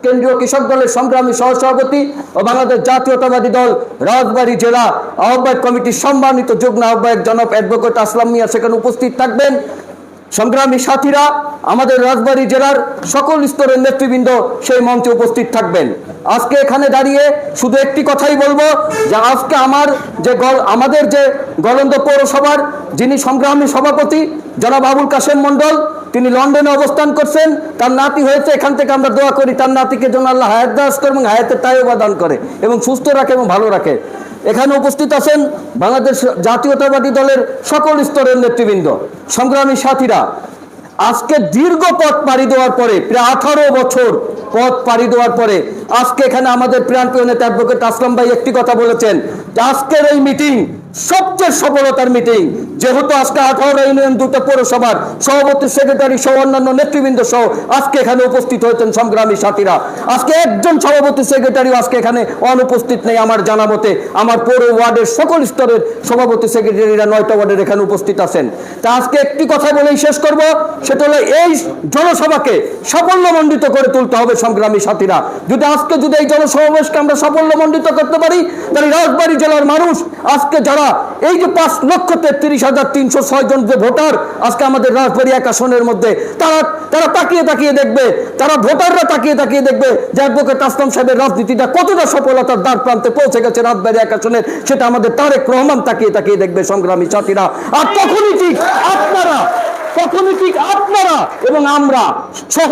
কেন্দ্রীয় কৃষক দলের সংগ্রামী সহসভাপতি ও বাংলাদেশ জাতীয়তাবাদী দল রাজবাড়ী জেলা আহ্বায়ক কমিটির সম্মানিত যুগ্ম আহ্বায়ক জনাব অ্যাডভোকেট আসলাম মিয়া সেখানে উপস্থিত থাকবেন। সংগ্রামী সাথীরা, আমাদের রাজবাড়ী জেলার সকল স্তরের নেতৃবৃন্দ সেই মঞ্চে উপস্থিত থাকবেন। আজকে এখানে দাঁড়িয়ে শুধু একটি কথাই বলবো যে আজকে আমাদের যে গলন্দ পৌরসভার যিনি সংগ্রামী সভাপতি জনাব আবুল কাশেম মন্ডল, তিনি লন্ডনে অবস্থান করছেন। তার নাতি হয়েছে, এখান থেকে আমরা দোয়া করি তার নাতিকে যেন আল্লাহ হায়াত দারাজ করে এবং হায়াতের তায়বা দান করে এবং সুস্থ রাখে এবং ভালো রাখে। এখানে উপস্থিত আছেন বাংলাদেশ জাতীয়তাবাদী দলের সকল স্তরের নেতৃবৃন্দ। সংগ্রামী সাথীরা, আজকে দীর্ঘ পথ পাড়ি দেওয়ার পরে, প্রায় 18 বছর পথ পাড়ি দেওয়ার পরে আজকে এখানে আমাদের প্রাণপ্রিয় নেতা অ্যাডভোকেট আসলাম ভাই একটি কথা বলেছেন যে আজকের এই মিটিং সবচেয়ে সফলতার মিটিং। যেহেতু আজকে 18 ইউনিয়ন, 2টা পৌরসভার সভাপতি, সেক্রেটারি সহ অন্যান্য নেতৃবৃন্দ সহ আজকে এখানে উপস্থিত হয়েছেন সংগ্রামী সাথীরা। আজকে একজন সভাপতি সেক্রেটারিও আজকে এখানে অনুপস্থিত নেই আমার জানা মতে। আমার পৌর ওয়ার্ডের সকল স্তরের সভাপতি সেক্রেটারিরা 9টা ওয়ার্ডের এখানে উপস্থিত আছেন। তা আজকে একটি কথা বলেই শেষ করব, সেটা হলো এই জনসভাকে সাফল্যমণ্ডিত করে তুলতে হবে সংগ্রামী সাথীরা। যদি এই জনসমাবেশকে আমরা সাফল্যমণ্ডিত করতে পারি, তাহলে রাজবাড়ী জেলার মানুষ আজকে যারা এই যে 5,33,306 জন যে ভোটার আজকে আমাদের রাজবাড়ী এক আসনের মধ্যে, তারা তাকিয়ে দেখবে, তারা ভোটাররা তাকিয়ে দেখবে যে অ্যাডভোকেট আসলাম সাহেবের রাজনীতিটা কতটা সফলতার দ্বার প্রান্তে পৌঁছে গেছে রাজবাড়ী এক আসনের, সেটা আমাদের তারেক রহমান তাকিয়ে দেখবে সংগ্রামী সাথীরা। আর তখনই ঠিক আপনারা এবং আমরা সহ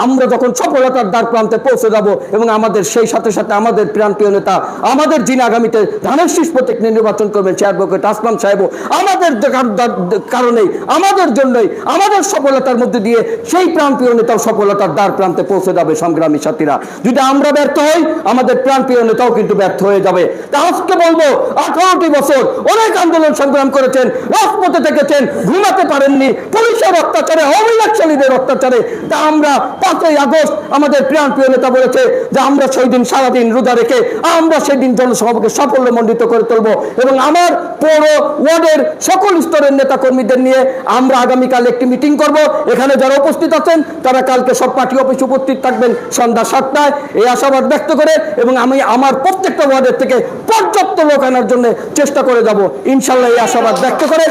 আমরা যখন সফলতার দ্বার প্রান্তে পৌঁছে যাব এবং আমাদের সেই সাথে আমাদের প্রাণপ্রিয় নেতা, আমাদের যিনি আগামীতে ধানের শীষ প্রতীক নির্বাচন করবেন সে অ্যাডভোকেট আসলাম সাহেব, আমাদের কারণেই, আমাদের জন্যই, আমাদের সফলতার মধ্যে দিয়ে সেই প্রাণপ্রিয় নেতাও সফলতার দ্বার প্রান্তে পৌঁছে যাবে সংগ্রামী সাথীরা। যদি আমরা ব্যর্থ হই, আমাদের প্রাণপ্রিয় নেতাও কিন্তু ব্যর্থ হয়ে যাবে। তা আজকে বলবো, 18টি বছর অনেক আন্দোলন সংগ্রাম করেছেন, রাজপথে থেকেছেন, ঘুমাতে পারেননি, পুলিশের অত্যাচারে, অভিলাষালীদের অত্যাচারে। তা আমরা 5ই আগস্ট আমাদের প্রাণপ্রিয় নেতা বলেছে যে আমরা সেই দিন সারাদিন রোজা রেখে আমরা সেই দিন জনসভাকে সাফল্যমণ্ডিত করে তুলব এবং আমার পৌর ওয়ার্ডের সকল স্তরের নেতা কর্মীদের নিয়ে আমরা আগামীকাল একটি মিটিং করব। এখানে যারা উপস্থিত আছেন তারা কালকে সব পার্টি অফিসে উপস্থিত থাকবেন সন্ধ্যা 7টায়, এই আশাবাদ ব্যক্ত করে এবং আমি আমার প্রত্যেকটা ওয়ার্ডের থেকে পর্যাপ্ত লোক আনার জন্য চেষ্টা করে যাব ইনশাল্লাহ, এই আশাবাদ ব্যক্ত করে